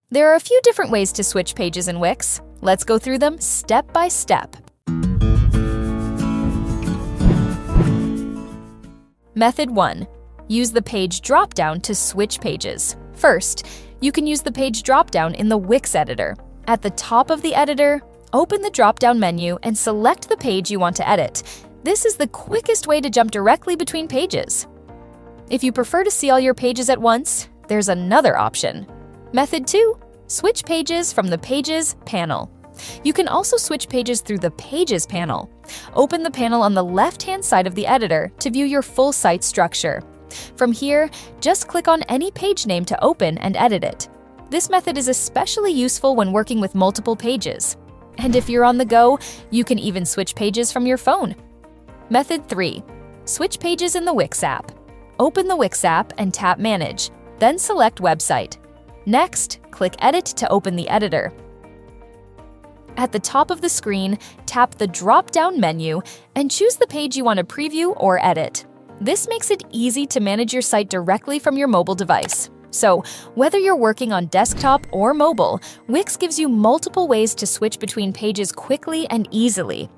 There are a few different ways to switch pages in Wix. Let's go through them step by step. Method 1. Use the page dropdown to switch pages. First, you can use the page dropdown in the Wix Editor. At the top of the editor, open the dropdown menu and select the page you want to edit. This is the quickest way to jump directly between pages. If you prefer to see all your pages at once, there's another option. Method 2. Switch pages from the Pages panel. You can also switch pages through the Pages panel. Open the panel on the left-hand side of the editor to view your full site structure. From here, just click on any page name to open and edit it. This method is especially useful when working with multiple pages. And if you're on the go, you can even switch pages from your phone. Method 3. Switch pages in the Wix app. Open the Wix app and tap Manage, then select Website. Next, click Edit to open the editor. At the top of the screen, tap the drop-down menu and choose the page you want to preview or edit. This makes it easy to manage your site directly from your mobile device. So, whether you're working on desktop or mobile, Wix gives you multiple ways to switch between pages quickly and easily.